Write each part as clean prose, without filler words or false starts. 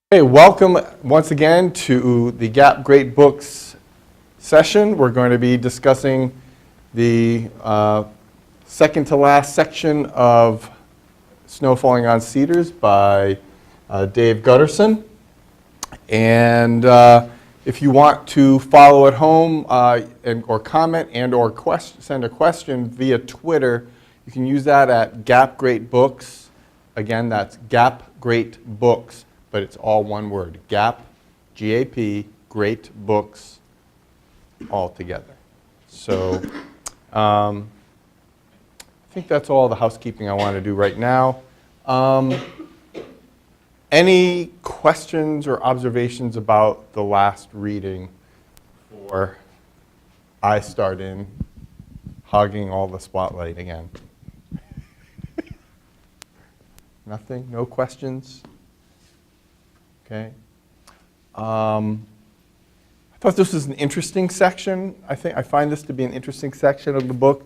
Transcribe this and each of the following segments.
Hey, welcome once again to the G.A.P. Great Books session. We're going to be discussing the second to last section of Snow Falling on Cedars by Dave Gutterson. And if you want to follow at home or comment and or send a question via Twitter, you can use that at G.A.P. Great Books. Again, that's G.A.P. Great Books. But it's all one word, G.A.P., G.A.P., Great Books, all together. So I think that's all the housekeeping I want to do right now. Any questions or observations about the last reading before I start in hogging all the spotlight again? Nothing? No questions? Okay. I thought this was an interesting section. I find this to be an interesting section of the book.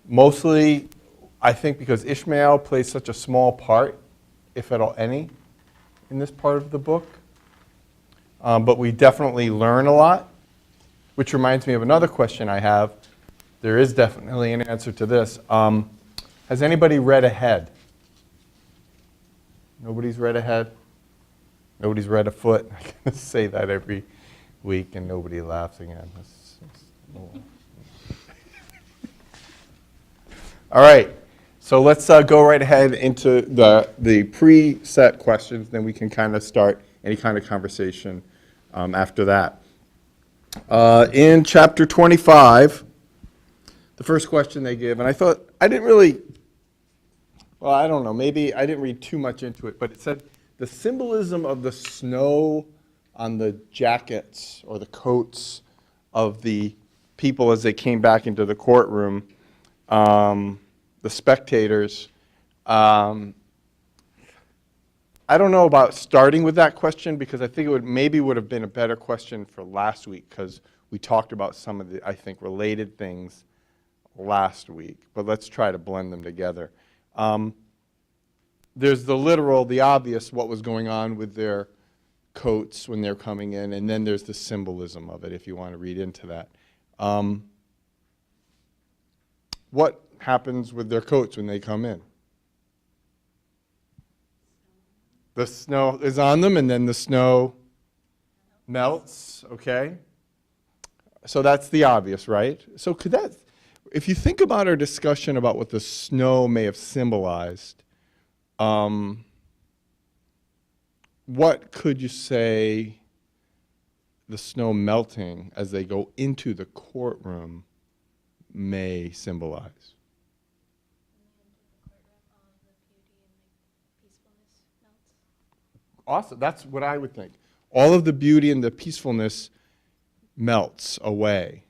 Mostly, I think because Ishmael plays such a small part, if at all any, in this part of the book. But we definitely learn a lot, which reminds me of another question I have. There is definitely an answer to this. Has anybody read ahead? Nobody's read ahead? Nobody's read a foot. I can say that every week and nobody laughs again. All right, so let's go right ahead into the preset questions, then we can kind of start any kind of conversation after that. In chapter 25, the first question they give, and I thought, I don't know, maybe I didn't read too much into it, but it said, the symbolism of the snow on the jackets or the coats of the people as they came back into the courtroom, the spectators. I don't know about starting with that question because I think it would have been a better question for last week because we talked about some of the, I think, related things last week. But let's try to blend them together. There's the literal, the obvious, what was going on with their coats when they're coming in, and then there's the symbolism of it, if you want to read into that. What happens with their coats when they come in? The snow is on them, and then the snow melts, okay? So that's the obvious, right? So could that, if you think about our discussion about what the snow may have symbolized, what could you say the snow melting as they go into the courtroom may symbolize? Awesome. That's what I would think. All of the beauty and the peacefulness melts away.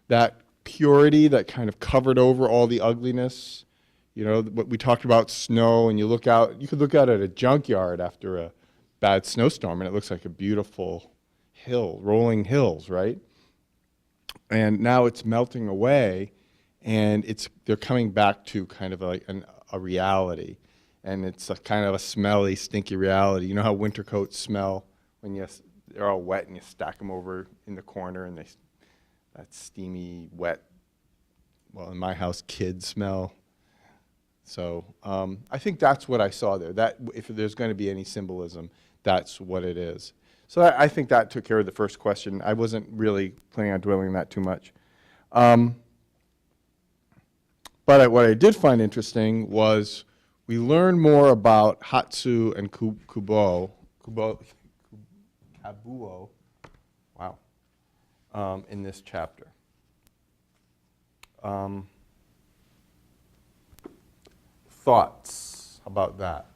That purity that kind of covered over all the ugliness. You know, what we talked about snow, and you could look out at a junkyard after a bad snowstorm, and it looks like a beautiful hill, rolling hills, right? And now it's melting away, and they're coming back to kind of like a reality. And it's a kind of a smelly, stinky reality. You know how winter coats smell when they're all wet and you stack them over in the corner, and that steamy, wet, well, in my house, kid smell. So I think that's what I saw there. That if there's going to be any symbolism, that's what it is. So I think that took care of the first question. I wasn't really planning on dwelling on that too much. But what I did find interesting was we learned more about Hatsu and Kubo. tabuo, wow, in this chapter. Thoughts about that?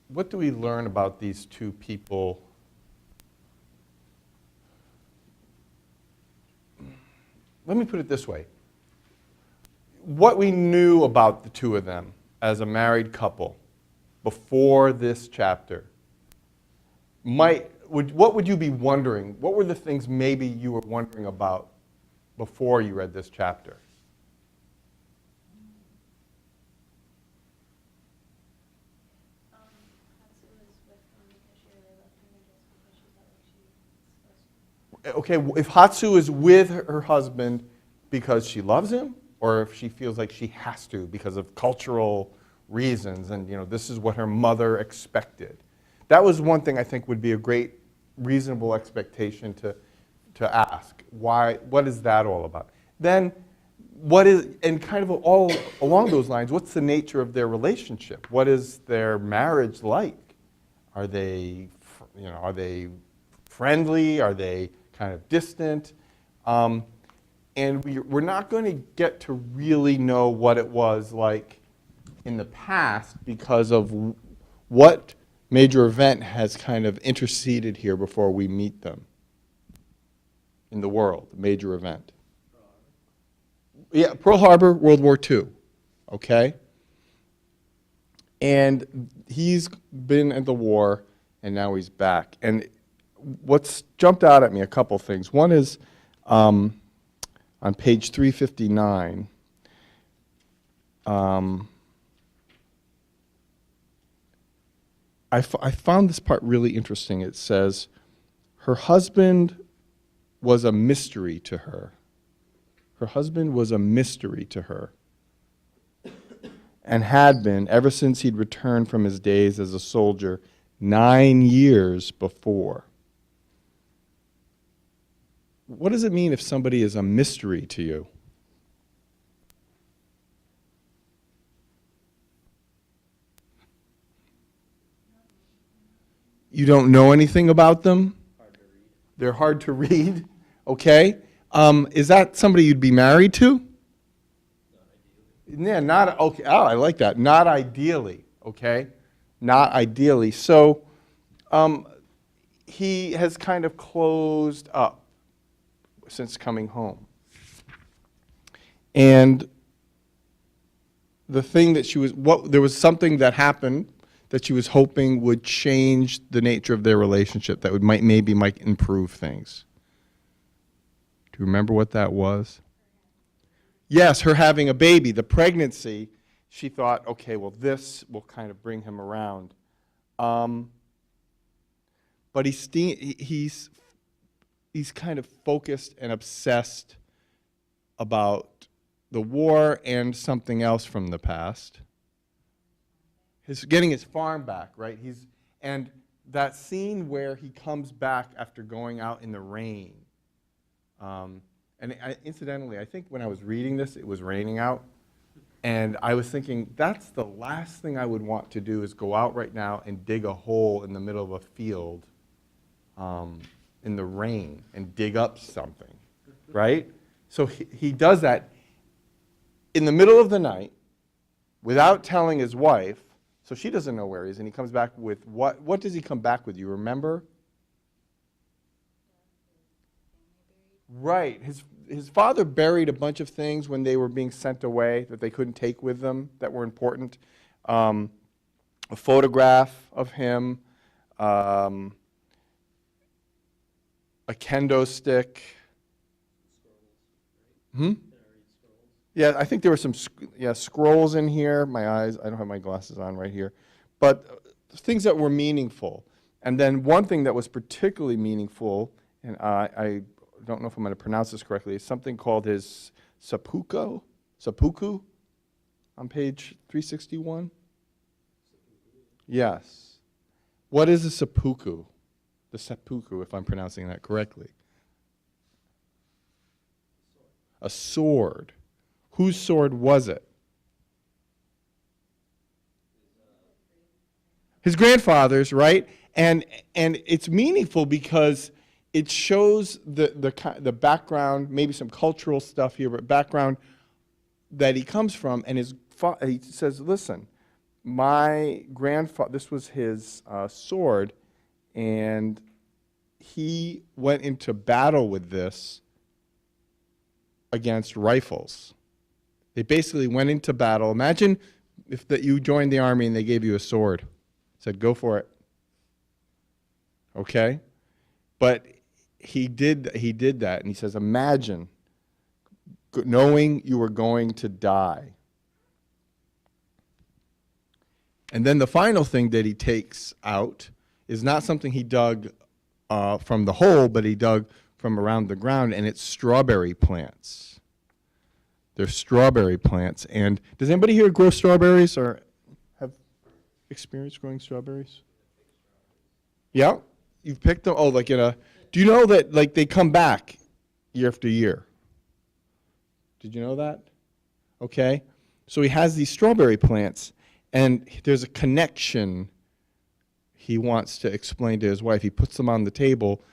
What do we learn about these two people? Let me put it this way. What we knew about the two of them as a married couple before this chapter, what would you be wondering? What were the things maybe you were wondering about before you read this chapter? Okay, if Hatsu is with her husband because she loves him, or if she feels like she has to because of cultural reasons, and this is what her mother expected. That was one thing I think would be a great, reasonable expectation to ask. Why? What is that all about? Then, and kind of all along those lines, what's the nature of their relationship? What is their marriage like? Are they friendly? Are they kind of distant? And we're not going to get to really know what it was like in the past because of what major event has kind of interceded here before we meet them in the world, major event. Yeah, Pearl Harbor, World War II, okay? And he's been at the war, and now he's back. And what's jumped out at me, a couple things. One is on page 359, I found this part really interesting. It says, her husband was a mystery to her. Her husband was a mystery to her and had been ever since he'd returned from his days as a soldier 9 years before. What does it mean if somebody is a mystery to you? You don't know anything about them? Hard to read. They're hard to read, okay? Is that somebody you'd be married to? Not ideally. Yeah, okay. Oh, I like that. Not ideally, okay? Not ideally. So he has kind of closed up since coming home. And the thing that there was something that happened that she was hoping would change the nature of their relationship, that might improve things. Do you remember what that was? Yes, her having a baby, the pregnancy. She thought, okay, well, this will kind of bring him around. But he's kind of focused and obsessed about the war and something else from the past. Getting his farm back, right? And that scene where he comes back after going out in the rain. Incidentally, I think when I was reading this, it was raining out. And I was thinking, that's the last thing I would want to do is go out right now and dig a hole in the middle of a field in the rain and dig up something, right? So he does that in the middle of the night without telling his wife, so she doesn't know where he is, and he comes back with what? What does he come back with? You remember? Right. His father buried a bunch of things when they were being sent away that they couldn't take with them that were important. A photograph of him, a kendo stick. Yeah, I think there were some scrolls in here. My eyes, I don't have my glasses on right here. But things that were meaningful. And then one thing that was particularly meaningful, and I don't know if I'm going to pronounce this correctly, is something called his seppuku on page 361. Yes. What is a seppuku? The seppuku, if I'm pronouncing that correctly. A sword. Whose sword was it? His grandfather's, right? And it's meaningful because it shows the background, maybe some cultural stuff here, but background that he comes from. And he says, listen, my grandfather, this was his sword, and he went into battle with this against rifles. They basically went into battle. Imagine if that you joined the army and they gave you a sword, said, go for it. Okay? But he did that, and he says, imagine knowing you were going to die. And then the final thing that he takes out is not something he dug from the hole, but he dug from around the ground, and it's strawberry plants. They're strawberry plants. And does anybody here grow strawberries or have experience growing strawberries? Yeah? You've picked them? Oh, like do you know that like they come back year after year? Did you know that? Okay. So he has these strawberry plants, and there's a connection he wants to explain to his wife. He puts them on the table,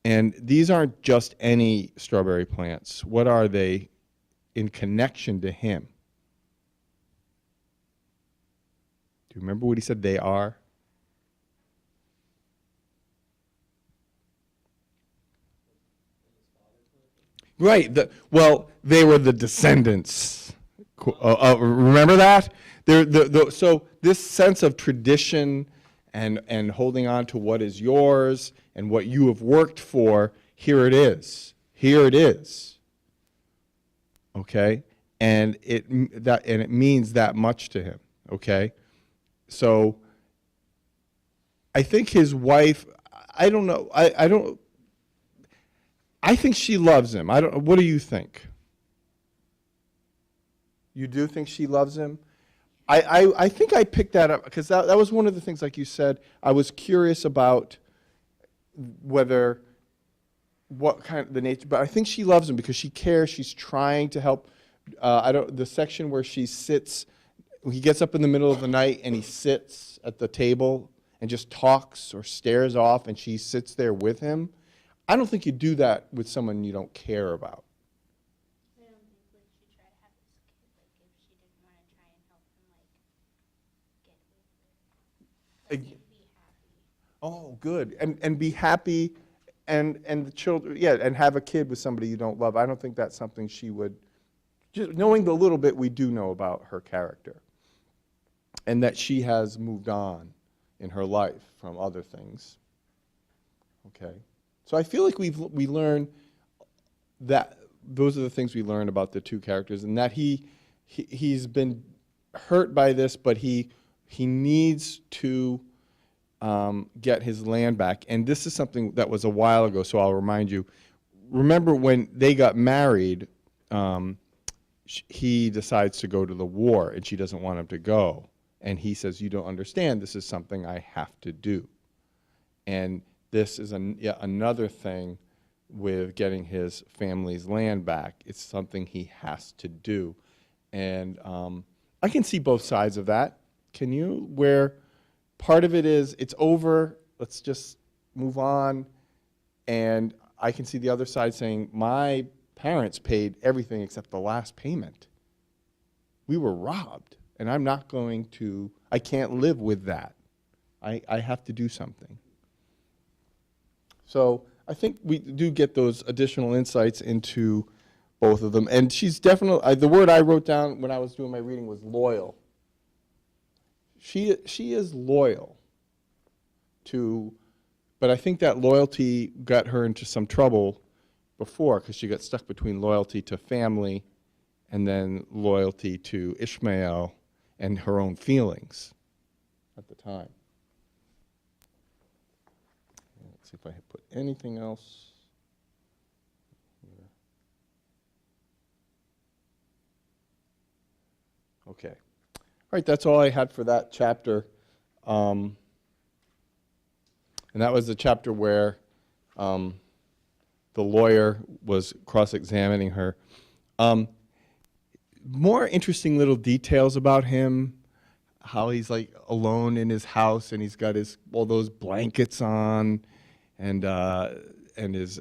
and these aren't just any strawberry plants. What are they in connection to him? Do you remember what he said they are? Right. Well, they were the descendants. Remember that? So this sense of tradition and holding on to what is yours and what you have worked for, here it is. Here it is. Okay? And it means that much to him. Okay? So I think his wife, I don't know, I think she loves him. What do you think? You do think she loves him? I think I picked that up because that was one of the things, like you said, I was curious about what kind of the nature, but I think she loves him because she cares. She's trying to help. The section where she sits, he gets up in the middle of the night and he sits at the table and just talks or stares off, and she sits there with him. I don't think you do that with someone you don't care about. I don't think like she tried to have this kid, like if she didn't want to try and help him like get over it. Like he'd be happy. Oh, good. And be happy and the children, yeah, and have a kid with somebody you don't love. I don't think that's something she would, just knowing the little bit we do know about her character. And that she has moved on in her life from other things. Okay. So I feel like we learn that those are the things we learn about the two characters, and that he's been hurt by this, but he needs to get his land back. And this is something that was a while ago, so I'll remind you. Remember when they got married, he decides to go to the war, and she doesn't want him to go. And he says, you don't understand, this is something I have to do. And this is another thing with getting his family's land back. It's something he has to do. And I can see both sides of that. Can you? Where part of it is, it's over, let's just move on. And I can see the other side saying, my parents paid everything except the last payment. We were robbed, and I can't live with that. I have to do something. So I think we do get those additional insights into both of them. And she's definitely, the word I wrote down when I was doing my reading was loyal. She is loyal but I think that loyalty got her into some trouble before, because she got stuck between loyalty to family and then loyalty to Ishmael and her own feelings at the time. Let's see if I put anything else here. Okay. All right, that's all I had for that chapter. And that was the chapter where the lawyer was cross-examining her. More interesting little details about him. how he's like alone in his house and he's got his all those blankets on, and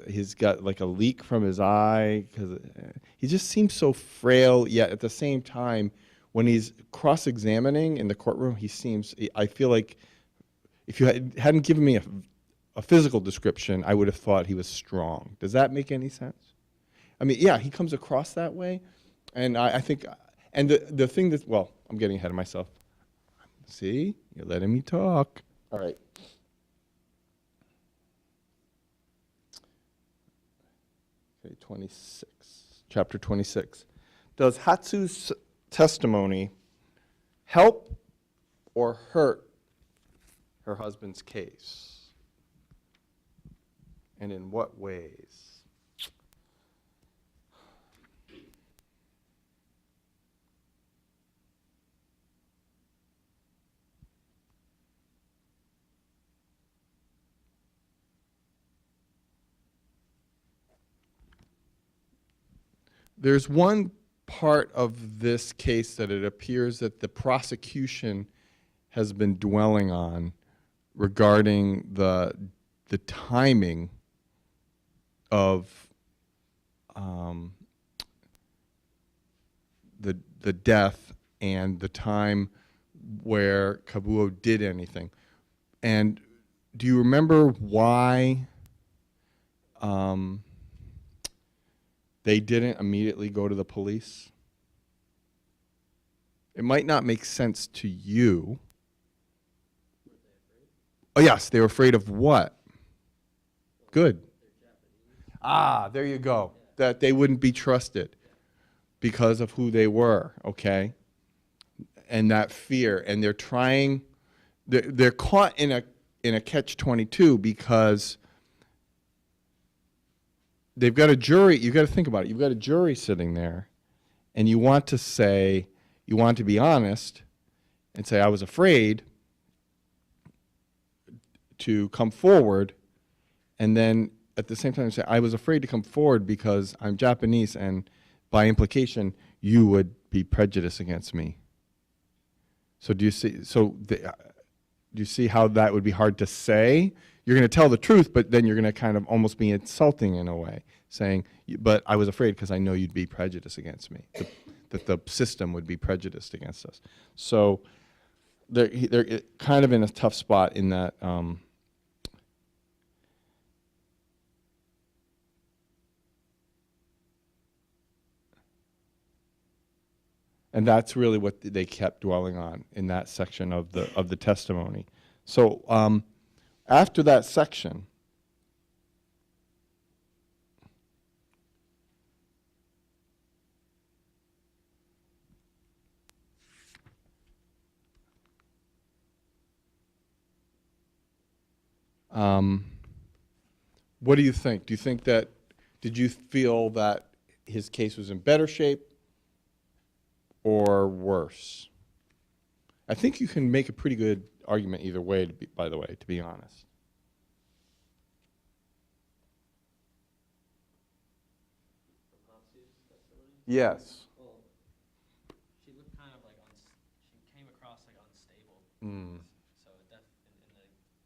he's got like a leak from his eye because he just seems so frail. Yet at the same time, when he's cross-examining in the courtroom, he seems. I feel like if you hadn't given me a physical description, I would have thought he was strong. Does that make any sense? I mean, yeah, he comes across that way, and I think, and the thing that, well, I'm getting ahead of myself. See, you're letting me talk. All right. Okay, 26, chapter 26. Does Hatsu's testimony help or hurt her husband's case? And in what ways? There's one part of this case that it appears that the prosecution has been dwelling on regarding the timing of the death and the time where Kabuo did anything. And do you remember why they didn't immediately go to the police? It might not make sense to you. Oh, yes, they were afraid of what? Good. Ah, there you go. That they wouldn't be trusted because of who they were, okay? And that fear. And they're trying, they're caught in a catch-22 because they've got a jury. You've got to think about it. You've got a jury sitting there, and you want to say, you want to be honest and say, I was afraid to come forward, and then at the same time say, I was afraid to come forward because I'm Japanese, and by implication, you would be prejudiced against me. So do you see? Do you see how that would be hard to say? You're going to tell the truth, but then you're going to kind of almost be insulting in a way, saying, but I was afraid because I know you'd be prejudiced against me, that the system would be prejudiced against us. So they're kind of in a tough spot in that. And that's really what they kept dwelling on in that section of the testimony. So after that section, what do you think? Do you think that, did you feel that his case was in better shape or worse? I think you can make a pretty good argument either way, by the way, to be honest. Yes. Well, she looked kind of like she came across like unstable. Mm. So in the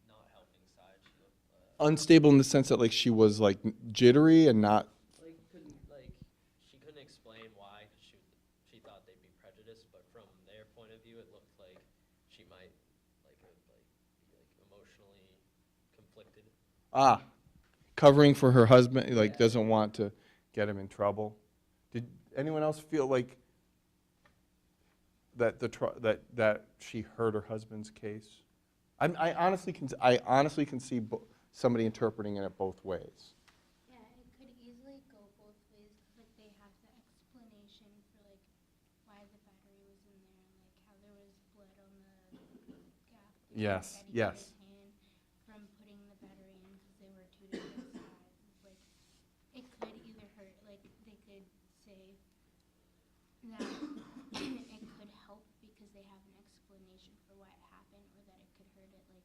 not helping side, she looked Unstable in the sense that like she was like jittery and not. She couldn't explain why she thought they'd be prejudiced, but from their point of view, it looked like she might be emotionally conflicted. Covering for her husband, like Yeah. doesn't want to get him in trouble. Did anyone else feel like that she hurt her husband's case? I honestly can see somebody interpreting it both ways. Yeah, it could easily go both ways. Like they have the explanation for like why the battery was in there, and like how there was blood on the gap. Yes, That he yes. his hand from putting the battery in because they were two different sizes. Like it could either hurt. Like they could say that it could help because they have an explanation for why it happened, or that it could hurt it. Like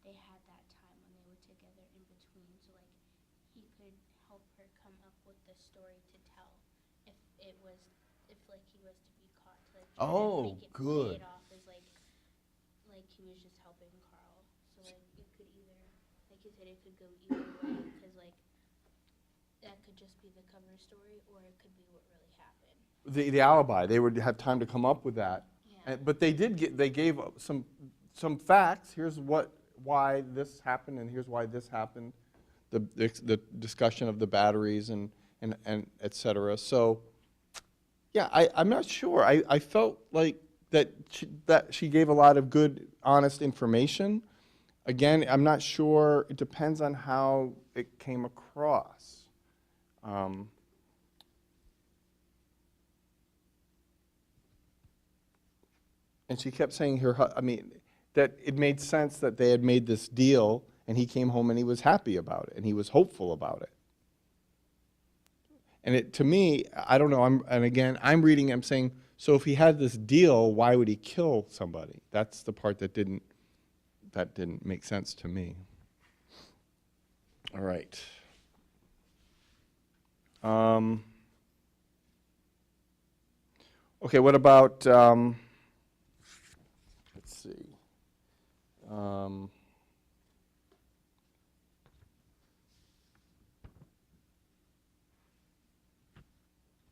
they had that time when they were together in between, so like he could help her come up with the story to tell if like he was to be caught, to like try to Oh, make it good. play it off as like like you said, it could go either way, because like that could just be the cover story, or it could be what really happened. The alibi, they would have time to come up with that. Yeah. But they gave some facts. Here's why this happened, and here's why this happened. The discussion of the batteries and et cetera. So, yeah, I'm not sure. I felt like that she gave a lot of good, honest information. Again, I'm not sure. It depends on how it came across. And she kept saying that it made sense that they had made this deal, and he came home and he was happy about it, and he was hopeful about it. And to me, I don't know, I'm reading, I'm saying, so if he had this deal, why would he kill somebody? That's the part that didn't make sense to me. All right. Okay, what about, let's see.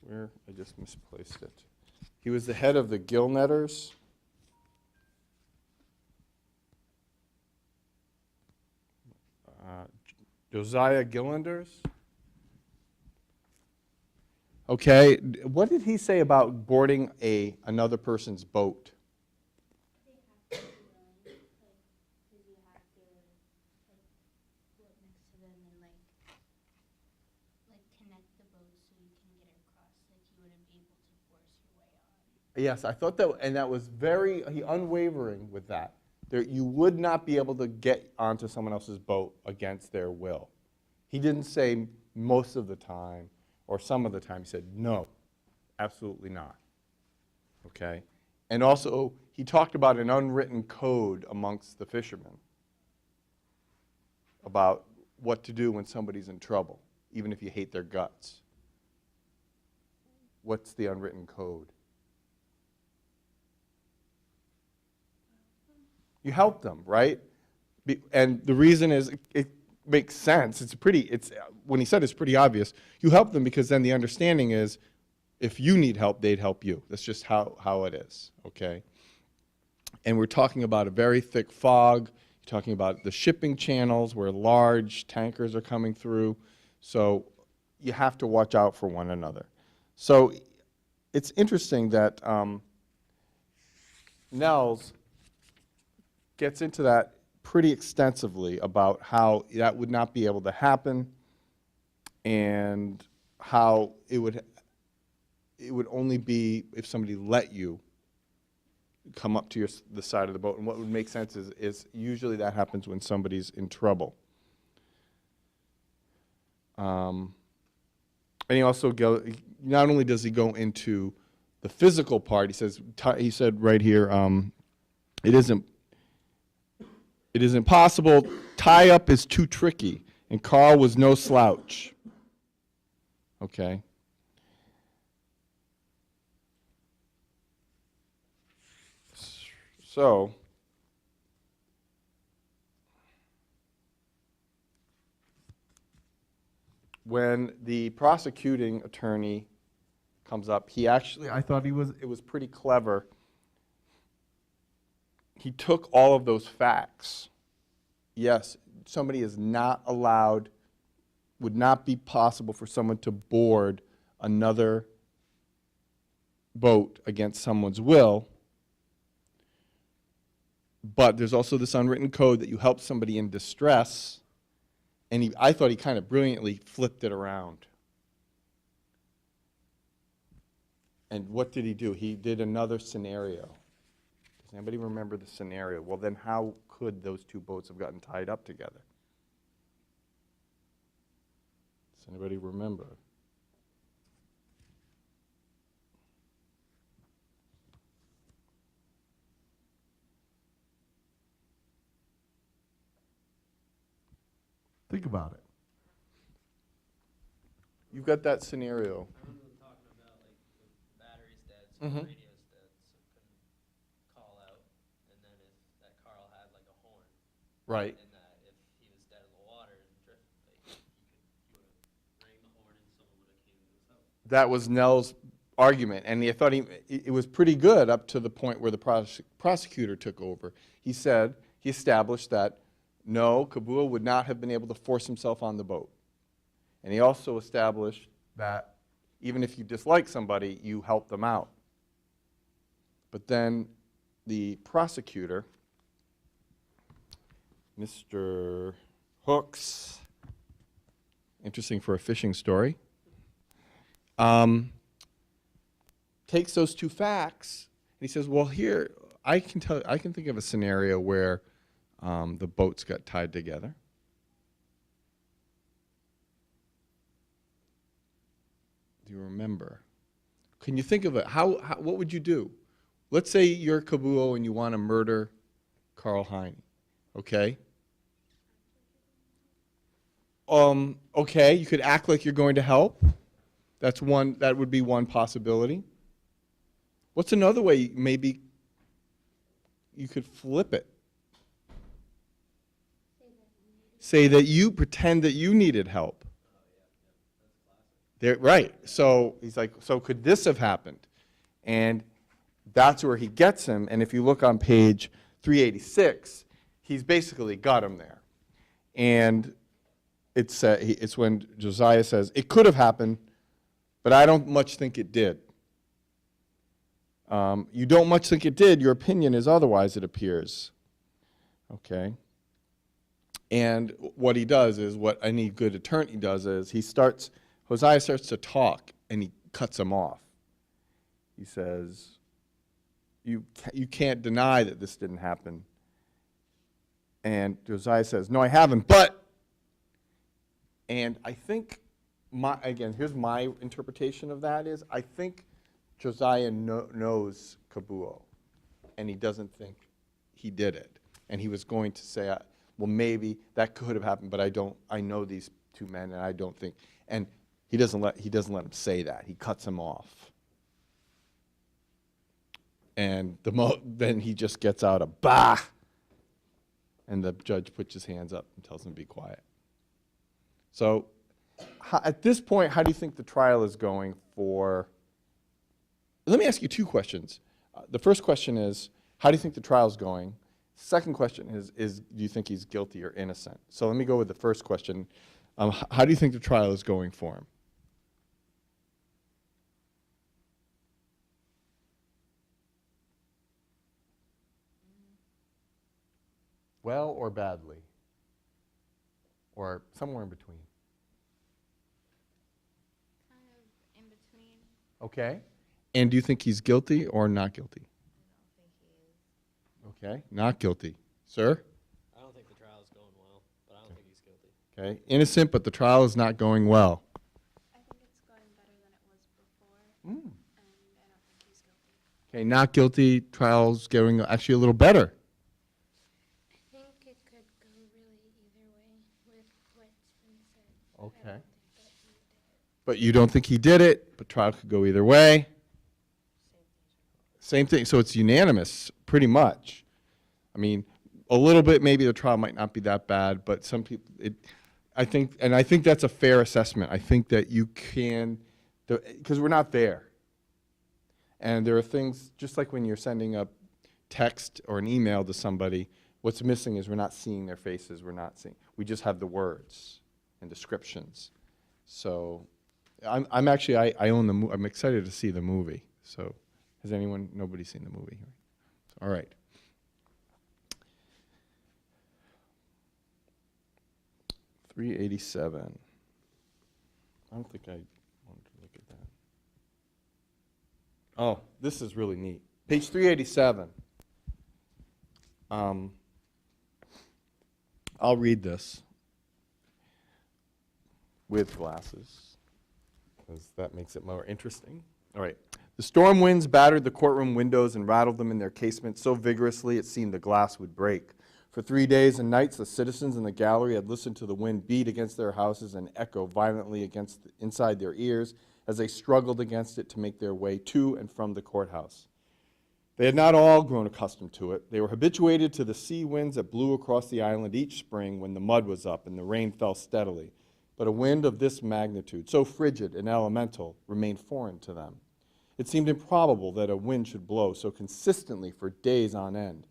Where? I just misplaced it. He was the head of the gill netters. Josiah Gillanders. Okay, what did he say about boarding another person's boat? They have to be willing, like, because you have to, like, float next to them and, like connect the boat so you can get across, like, you wouldn't be able to force your way on. Yes, I thought that, and that was he unwavering with that. You would not be able to get onto someone else's boat against their will. He didn't say most of the time or some of the time. He said, no, absolutely not. Okay? And also, he talked about an unwritten code amongst the fishermen about what to do when somebody's in trouble, even if you hate their guts. What's the unwritten code? You help them, right? And the reason is it makes sense. When he said it's pretty obvious. You help them because then the understanding is if you need help, they'd help you. That's just how it is, okay? And we're talking about a very thick fog. You're talking about the shipping channels where large tankers are coming through. So you have to watch out for one another. So it's interesting that Nels gets into that pretty extensively about how that would not be able to happen and how it would only be if somebody let you come up to the side of the boat. And what would make sense is usually that happens when somebody's in trouble. And he also not only does he go into the physical part, he said right here, it is impossible. Tie-up is too tricky, and Carl was no slouch. Okay. So, when the prosecuting attorney comes up, I thought it was pretty clever. He took all of those facts. Yes, somebody is not allowed, would not be possible for someone to board another boat against someone's will. But there's also this unwritten code that you help somebody in distress. And I thought he kind of brilliantly flipped it around. And what did he do? He did another scenario. Does anybody remember the scenario? Well, then how could those two boats have gotten tied up together? Does anybody remember? Think about it. You've got that scenario. I remember them talking about like the battery's dead, so the radio's dead, so it couldn't call out. And then if that Carl had like a horn, Right. and that if he was dead in the that was Nell's argument, and I thought it was pretty good up to the point where the prosecutor took over. He established that no, Kabuo would not have been able to force himself on the boat. And he also established that even if you dislike somebody, you help them out. But then the prosecutor, Mr. Hooks, interesting for a fishing story, takes those two facts and he says, well, here, I can think of a scenario where the boats got tied together. Do you remember? Can you think of it? What would you do? Let's say you're Kabuo and you want to murder Carl Heine, okay? Okay, you could act like you're going to help. That would be one possibility. What's another way maybe you could flip it? Say that you pretend that you needed help. Right. So he's like, so could this have happened? And that's where he gets him. And if you look on page 386, he's basically got him there. And it's when Josiah says, it could have happened, but I don't much think it did. You don't much think it did. Your opinion is otherwise, it appears. Okay. And what he does is, what any good attorney does is, Hosea starts to talk, and he cuts him off. He says, you can't deny that this didn't happen. And Josiah says, no, I haven't, but, and I think, again, here's my interpretation of that is, I think Josiah knows Kabuo, and he doesn't think he did it. And he was going to say, well, maybe that could have happened, but I know these two men, and I don't think, and he doesn't let him say that. He cuts him off. And then he just gets out a bah, and the judge puts his hands up and tells him to be quiet. So at this point, how do you think the trial is going for? Let me ask you two questions. The first question is, how do you think the trial is going? Second question is do you think he's guilty or innocent? So let me go with the first question. How do you think the trial is going for him? Well or badly? Or somewhere in between? Kind of in between. Okay. And do you think he's guilty or not guilty? I don't think he is. Okay, not guilty. Sir? I don't think the trial is going well, but I don't think he's guilty. Okay, innocent, but the trial is not going well. I think it's going better than it was before, and I don't think he's guilty. Okay, not guilty, trial's going actually a little better. I think it could go really either way with what's been said. Okay. I don't think that he did it. But you don't think he did it, but trial could go either way. Same thing, so it's unanimous, pretty much. I mean, a little bit, maybe the trial might not be that bad, but some people, I think that's a fair assessment. I think that you can, because we're not there. And there are things, just like when you're sending a text or an email to somebody, what's missing is we're not seeing their faces, we just have the words and descriptions. So I'm actually, I own I'm excited to see the movie, so. Has nobody's seen the movie? All right. $387. I don't think I wanted to look at that. Oh, this is really neat. Page 387. I'll read this with glasses, because that makes it more interesting. All right. The storm winds battered the courtroom windows and rattled them in their casements so vigorously it seemed the glass would break. For 3 days and nights, the citizens in the gallery had listened to the wind beat against their houses and echo violently inside their ears as they struggled against it to make their way to and from the courthouse. They had not all grown accustomed to it. They were habituated to the sea winds that blew across the island each spring when the mud was up and the rain fell steadily. but a wind of this magnitude, so frigid and elemental, remained foreign to them. It seemed improbable that a wind should blow so consistently for days on end.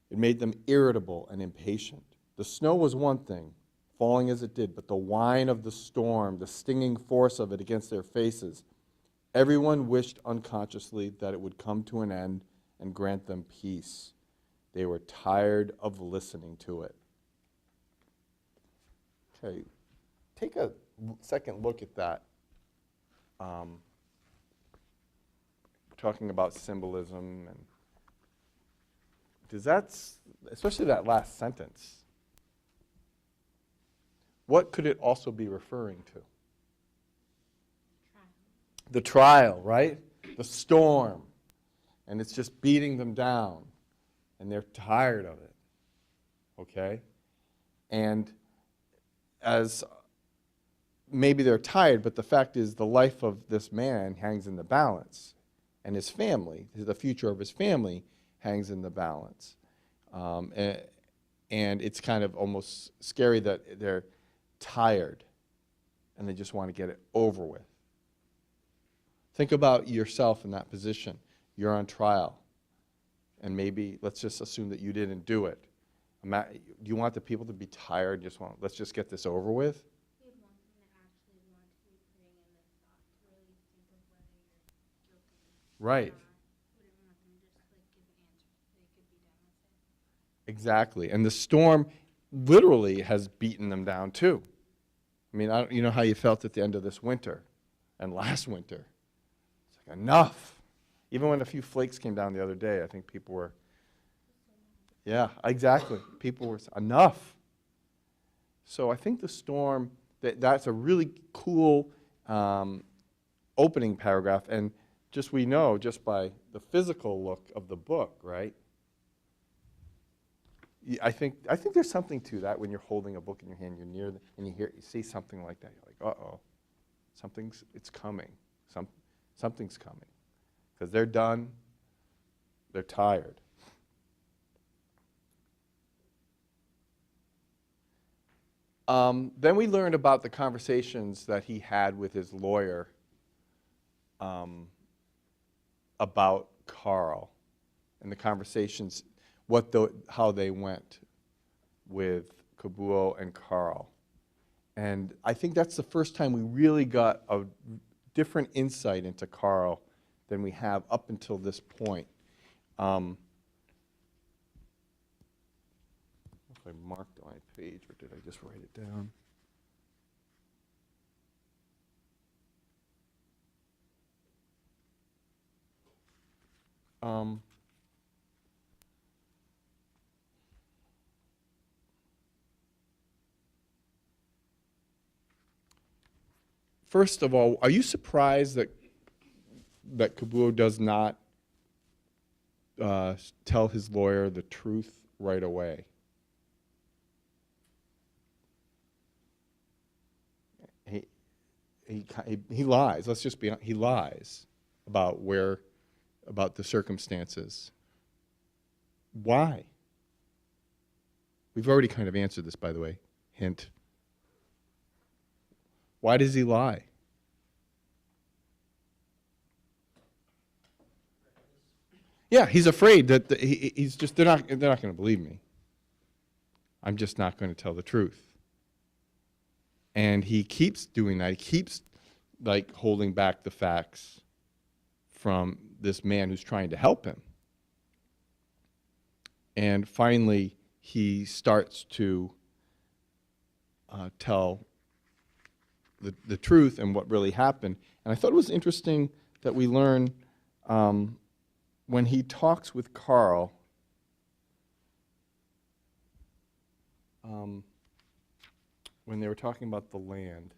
It made them irritable and impatient. The snow was one thing, falling as it did, but the whine of the storm, the stinging force of it against their faces, everyone wished unconsciously that it would come to an end and grant them peace. They were tired of listening to it. Okay, take a second look at that. Talking about symbolism, and does that, especially that last sentence, what could it also be referring to? The trial, right? The storm. And it's just beating them down. And they're tired of it. Okay? And as maybe they're tired, but the fact is the life of this man hangs in the balance. And his family, the future of his family, hangs in the balance. And it's kind of almost scary that they're tired and they just want to get it over with. Think about yourself in that position. You're on trial, and maybe let's just assume that you didn't do it. Do you want the people to be tired? Let's just get this over with? You'd want them to actually want to be putting in the thought to really think of whether you're guilty. Right. Wouldn't want them to just like give answers so they could be done with it. Exactly. And the storm literally has beaten them down too. I mean, you know how you felt at the end of this winter and last winter. It's like, enough. Even when a few flakes came down the other day, I think people were, yeah, exactly. People were, enough. So I think the storm, that's a really cool opening paragraph. And just we know, just by the physical look of the book, right? I think there's something to that when you're holding a book in your hand, you're near, and you see something like that. You're like, uh-oh, it's coming. Something's coming. Because they're done, they're tired. Then we learned about the conversations that he had with his lawyer about Carl, and the conversations, how they went with Coblos and Carl. And I think that's the first time we really got a different insight into Carl than we have up until this point. If I marked on my page, or did I just write it down? First of all, are you surprised that Coblos does not tell his lawyer the truth right away? He lies. Let's just be honest. He lies about the circumstances. Why? We've already kind of answered this, by the way. Hint. Why does he lie? Yeah, he's afraid that they're not going to believe me. I'm just not going to tell the truth. And he keeps doing that. He keeps like holding back the facts from this man who's trying to help him. And finally, he starts to tell the truth and what really happened. And I thought it was interesting that we learn when he talks with Carl, when they were talking about the land.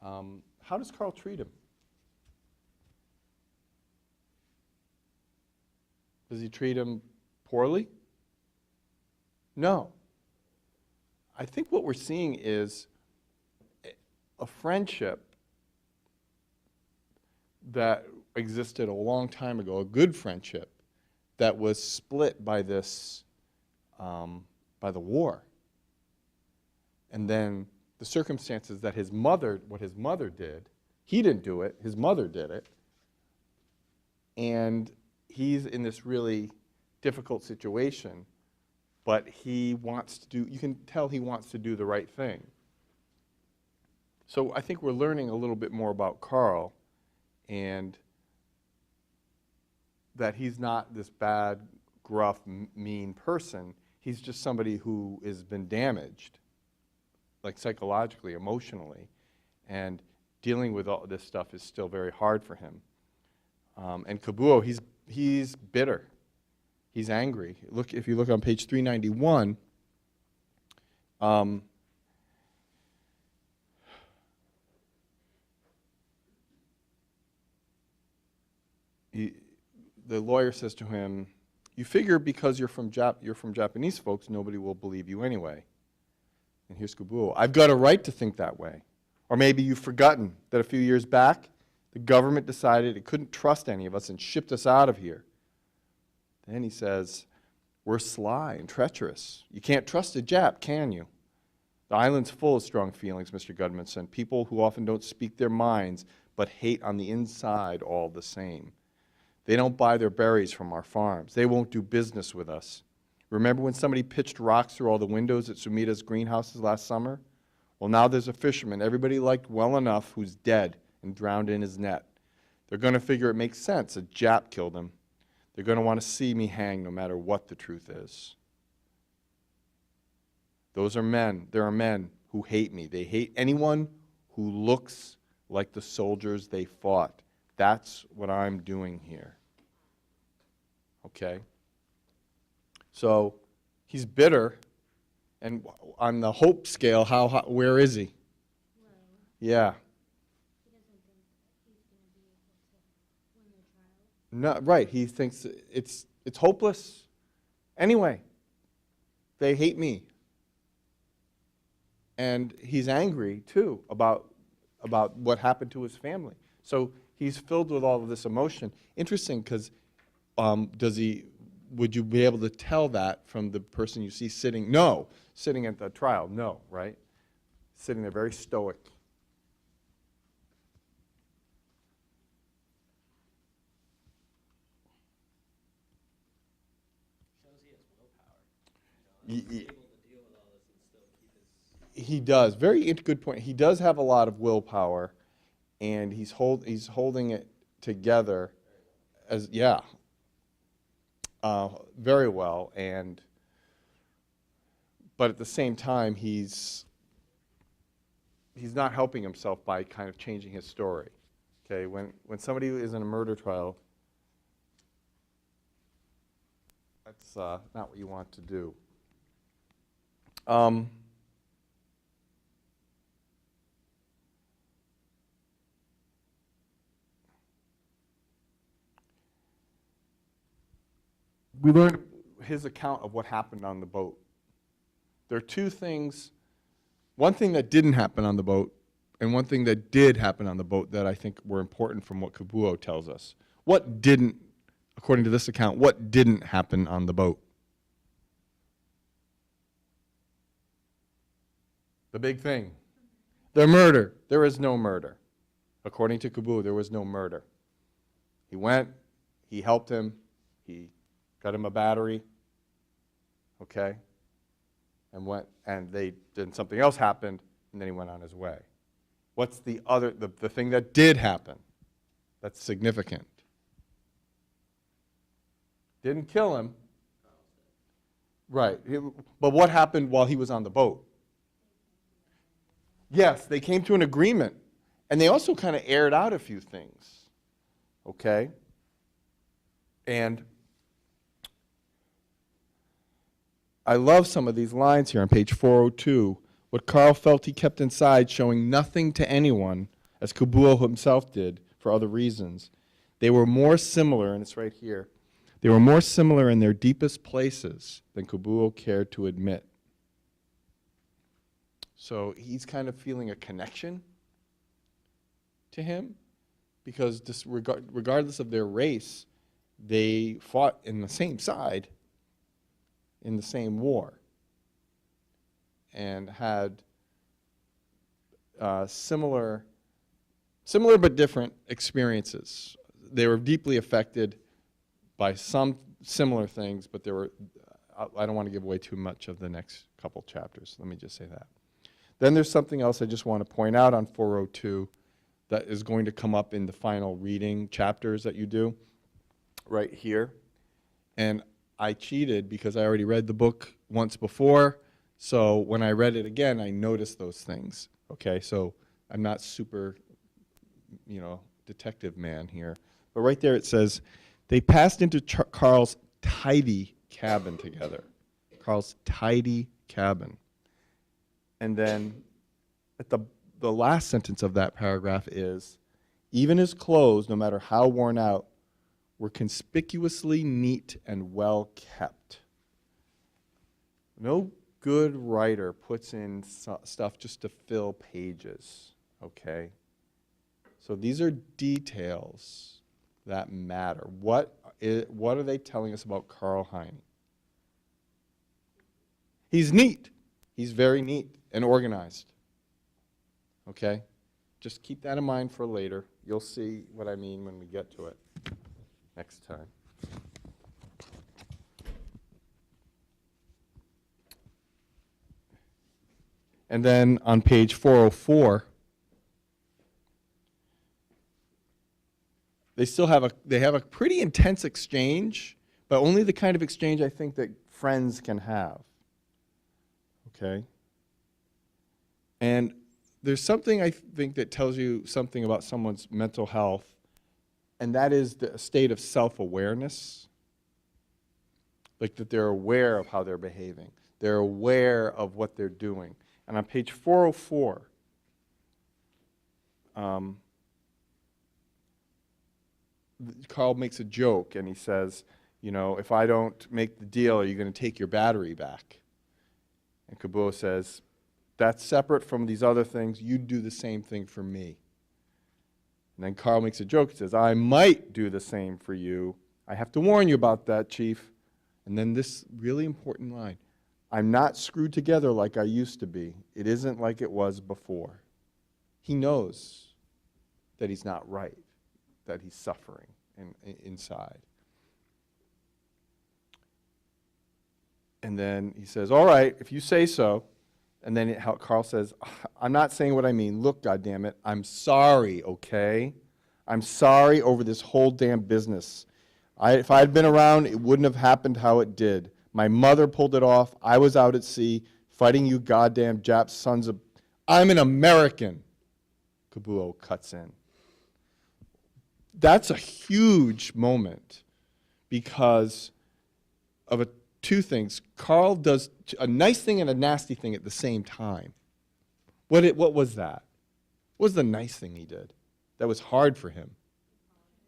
How does Carl treat him? Does he treat him poorly? No. I think what we're seeing is a friendship that existed a long time ago, a good friendship, that was split by this, by the war. And then the circumstances that what his mother did, he didn't do it, his mother did it. And he's in this really difficult situation, but he wants to do, you can tell he wants to do the right thing. So I think we're learning a little bit more about Carl, and that he's not this bad, gruff, mean person. He's just somebody who has been damaged, like psychologically, emotionally, and dealing with all this stuff is still very hard for him. And Kabuo, he's bitter. He's angry. Look, if you look on page 391, the lawyer says to him, "You figure because you're from Japanese folks, nobody will believe you anyway." And here's Kabuo, "I've got a right to think that way. Or maybe you've forgotten that a few years back, the government decided it couldn't trust any of us and shipped us out of here." Then he says, "We're sly and treacherous. You can't trust a Jap, can you? The island's full of strong feelings, Mr. Gudmundsson, people who often don't speak their minds, but hate on the inside all the same. They don't buy their berries from our farms. They won't do business with us. Remember when somebody pitched rocks through all the windows at Sumida's greenhouses last summer? Well, now there's a fisherman everybody liked well enough who's dead and drowned in his net. They're going to figure it makes sense. A Jap killed him. They're going to want to see me hang no matter what the truth is. Those are men. There are men who hate me. They hate anyone who looks like the soldiers they fought. That's what I'm doing here." Okay? So he's bitter, and on the hope scale, where is he? Well, Yeah. he doesn't think that he's going to be able to win the trial. No, right. He thinks it's hopeless. Anyway, they hate me. And he's angry, too, about what happened to his family. So he's filled with all of this emotion. Interesting, because would you be able to tell that from the person you see sitting? No. Sitting at the trial, no, right? Sitting there very stoic. Shows he has willpower. He's able to deal with all this and still keep his. He does. Very good point. He does have a lot of willpower, and he's holding it together as, very well. But at the same time, he's not helping himself by kind of changing his story. Okay, when somebody is in a murder trial, that's not what you want to do. We learned his account of what happened on the boat. There are two things, one thing that didn't happen on the boat and one thing that did happen on the boat that I think were important from what Kabuo tells us. What didn't, according to this account, what didn't happen on the boat? The big thing. The murder. There is no murder. According to Kabuo, there was no murder. He went, he helped him, he got him a battery, okay, and then something else happened, and then he went on his way. What's the thing that did happen that's significant? Didn't kill him. Right, but what happened while he was on the boat? Yes, they came to an agreement, and they also kind of aired out a few things, okay? And I love some of these lines here on page 402. What Carl felt he kept inside, showing nothing to anyone, as Kabuo himself did, for other reasons. They were more similar, and it's right here, they were more similar in their deepest places than Kabuo cared to admit. So he's kind of feeling a connection to him, because regardless of their race, they fought in the same side in the same war and had similar but different experiences. They were deeply affected by some similar things, but there were, I don't want to give away too much of the next couple chapters. Let me just say that. Then there's something else I just want to point out on 402 that is going to come up in the final reading chapters that you do right here. And I cheated because I already read the book once before. So when I read it again, I noticed those things. Okay, so I'm not super, detective man here. But right there it says, they passed into Carl's tidy cabin together. Carl's tidy cabin. And then at the last sentence of that paragraph is, even his clothes, no matter how worn out, were conspicuously neat and well kept. No good writer puts in stuff just to fill pages, okay? So these are details that matter. What are they telling us about Carl Heine? He's neat. He's very neat and organized, okay? Just keep that in mind for later. You'll see what I mean when we get to it next time. And then on page 404, they have a pretty intense exchange, but only the kind of exchange I think that friends can have. Okay? And there's something I think that tells you something about someone's mental health, and that is the state of self-awareness. Like that they're aware of how they're behaving. They're aware of what they're doing. And on page 404, Carl makes a joke, and he says, if I don't make the deal, are you going to take your battery back? And Coblos says, that's separate from these other things. You do the same thing for me. And then Carl makes a joke. He says, I might do the same for you. I have to warn you about that, Chief. And then this really important line, I'm not screwed together like I used to be. It isn't like it was before. He knows that he's not right, that he's suffering inside. And then he says, all right, if you say so. And then Carl says, I'm not saying what I mean. Look, goddammit, I'm sorry, okay? I'm sorry over this whole damn business. If I had been around, it wouldn't have happened how it did. My mother pulled it off. I was out at sea fighting you goddamn Jap sons of... I'm an American. Coblos cuts in. That's a huge moment because of two things. Carl does a nice thing and a nasty thing at the same time. What was that? What was the nice thing he did that was hard for him?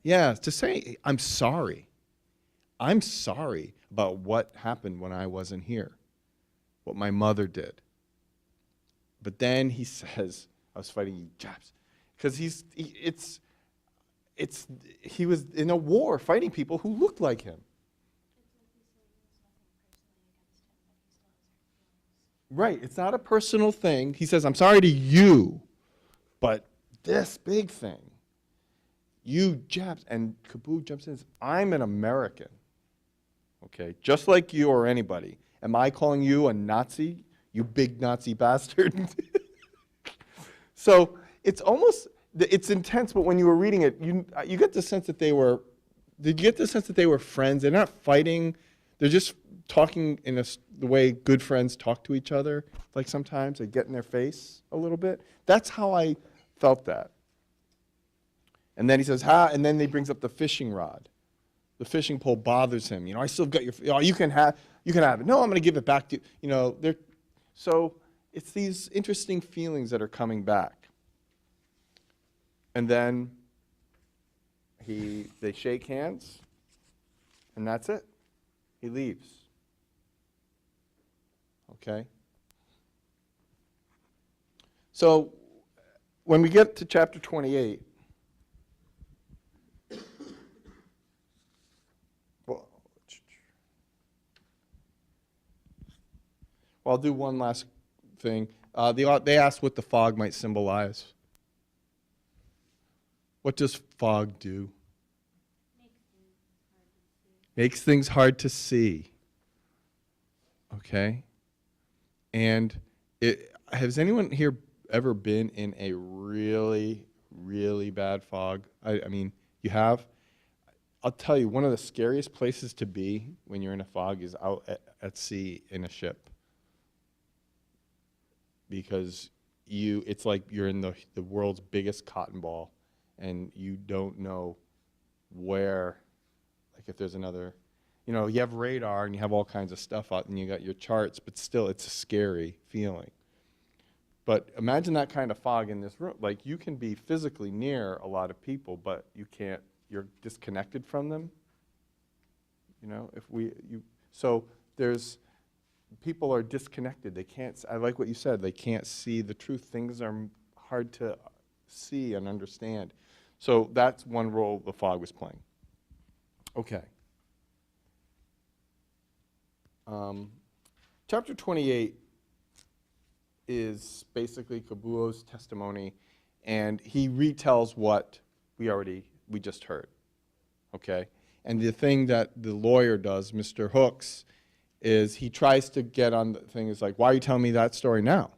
Yeah, to say, I'm sorry. I'm sorry about what happened when I wasn't here, what my mother did. But then he says, I was fighting you Japs. Because he was in a war fighting people who looked like him. Right, it's not a personal thing. He says, I'm sorry to you, but this big thing, you Japs, and Coblos jumps in and says, I'm an American, okay, just like you or anybody. Am I calling you a Nazi, you big Nazi bastard? So it's intense, but when you were reading it, you get the sense that did you get the sense that they were friends? They're not fighting, they're just talking in the way good friends talk to each other. Like sometimes they get in their face a little bit. That's how I felt that. And then he says, and then he brings up the fishing rod. The fishing pole bothers him. I still got your, you can have it. No, I'm going to give it back to you. So it's these interesting feelings that are coming back. And then they shake hands, and that's it. He leaves. Okay? So when we get to chapter 28, Well, I'll do one last thing. They asked what the fog might symbolize. What does fog do? Makes things hard to see. Okay? And has anyone here ever been in a really, really bad fog? I mean, you have? I'll tell you, one of the scariest places to be when you're in a fog is out at sea in a ship. Because it's like you're in the world's biggest cotton ball, and you don't know where, like if there's another, you have radar and you have all kinds of stuff out and you got your charts, but still it's a scary feeling. But imagine that kind of fog in this room. Like you can be physically near a lot of people, but you're disconnected from them. So people are disconnected. They can't, I like what you said, they can't see the truth. Things are hard to see and understand. So that's one role the fog was playing. Okay. Chapter 28 is basically Coblos' testimony, and he retells what we just heard. Okay? And the thing that the lawyer does, Mr. Hooks, is he tries to get on the thing, is like, why are you telling me that story now?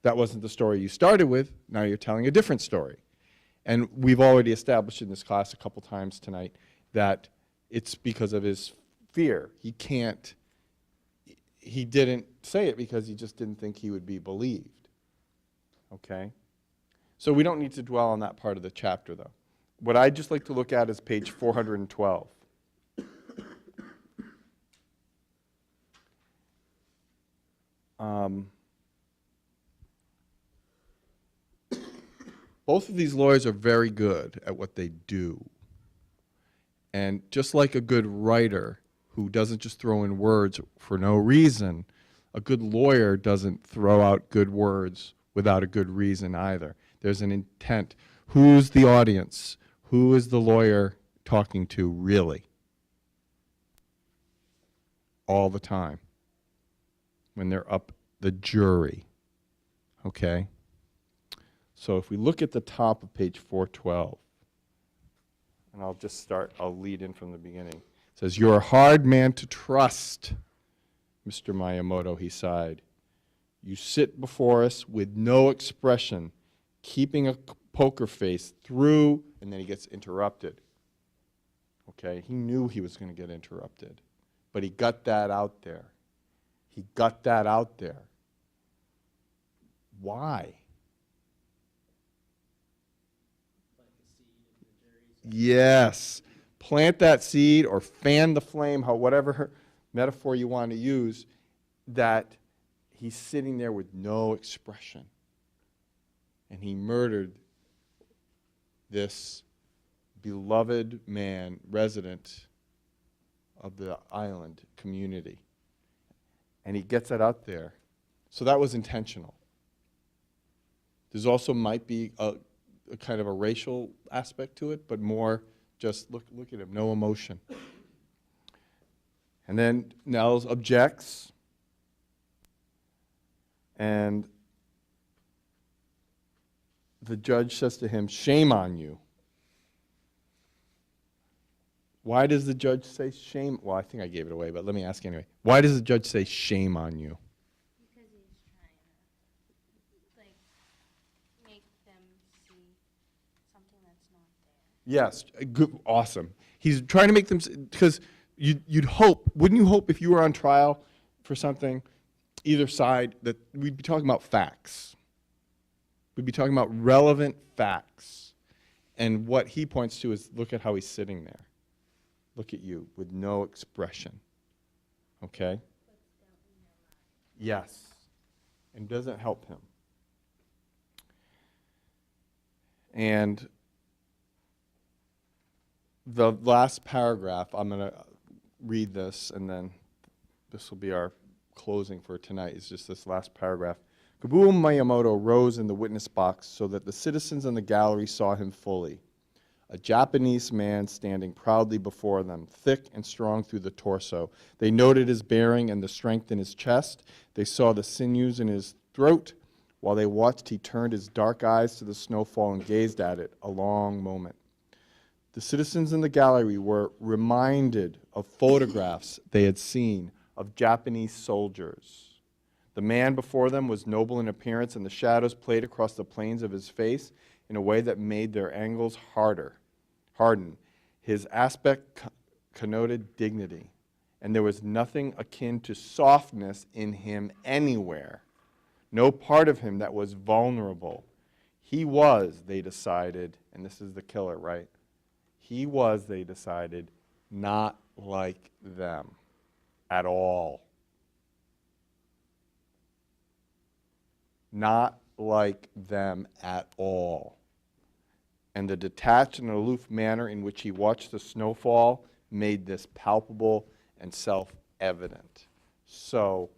That wasn't the story you started with. Now you're telling a different story. And we've already established in this class a couple times tonight that it's because of his fear. He didn't say it because he just didn't think he would be believed. Okay? So we don't need to dwell on that part of the chapter, though. What I'd just like to look at is page 412. Both of these lawyers are very good at what they do. And just like a good writer who doesn't just throw in words for no reason, a good lawyer doesn't throw out good words without a good reason either. There's an intent. Who's the audience? Who is the lawyer talking to really? All the time. When they're up the jury. Okay? So if we look at the top of page 412, and I'll lead in from the beginning. It says, "You're a hard man to trust, Mr. Miyamoto," he sighed. "You sit before us with no expression, keeping a poker face through," and then he gets interrupted. Okay, he knew he was going to get interrupted, but he got that out there. He got that out there. Why? Yes. Plant that seed or fan the flame, whatever metaphor you want to use, that he's sitting there with no expression. And he murdered this beloved man, resident of the island community. And he gets that out there. So that was intentional. There's also might be a kind of a racial aspect to it, but more just look at him, no emotion. And then Nels objects, and the judge says to him, "Shame on you." Why does the judge say shame? Well, I think I gave it away, but let me ask anyway. Why does the judge say shame on you? Because he's trying to, like, make them see something that's not there. Yes, good, awesome. He's trying to make them, because you'd hope, wouldn't you hope if you were on trial for something, either side, that we'd be talking about facts. We'd be talking about relevant facts. And what he points to is, look at how he's sitting there. Look at you with no expression. Okay? Yes. And doesn't help him. And the last paragraph, I'm going to read this, and then this will be our closing for tonight, is just this last paragraph. Kabuo Miyamoto rose in the witness box so that the citizens in the gallery saw him fully. a Japanese man standing proudly before them, thick and strong through the torso. They noted his bearing and the strength in his chest. They saw the sinews in his throat. While they watched, he turned his dark eyes to the snowfall and gazed at it a long moment. The citizens in the gallery were reminded of photographs they had seen of Japanese soldiers. The man before them was noble in appearance, and the shadows played across the planes of his face in a way that made their angles harden. His aspect connoted dignity, and there was nothing akin to softness in him anywhere. No part of him that was vulnerable. He was, they decided, and this is the killer, right? He was, they decided, not like them at all. Not like them at all. And the detached and aloof manner in which he watched the snowfall made this palpable and self-evident. So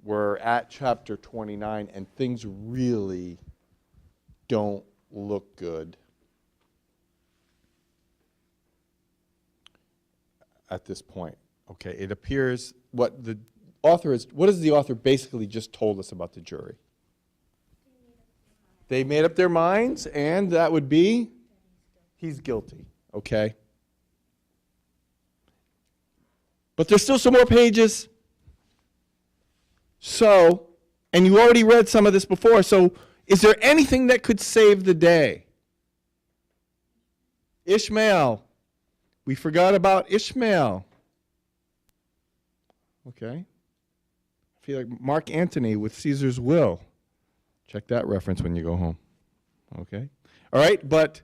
we're at chapter 29, and things really don't look good at this point. Okay, it appears what does the author basically just told us about the jury? They made up their minds, and that would be he's guilty, okay? But there's still some more pages. So, and you already read some of this before, so is there anything that could save the day? Ishmael. We forgot about Ishmael. Okay. I feel like Mark Antony with Caesar's will. Check that reference when you go home. Okay? All right, but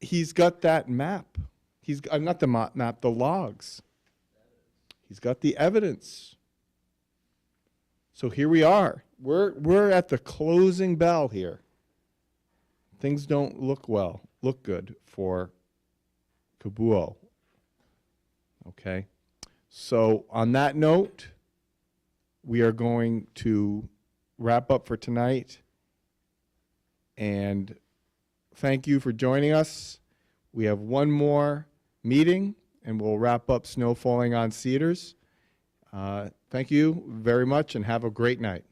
he's got that map. He's not the map, the logs. He's got the evidence. So here we are. We're at the closing bell here. Things don't look good for Kabuo. Okay? So on that note, we are going to wrap up for tonight. And thank you for joining us. We have one more meeting, and we'll wrap up Snow Falling on Cedars. Thank you very much, and have a great night.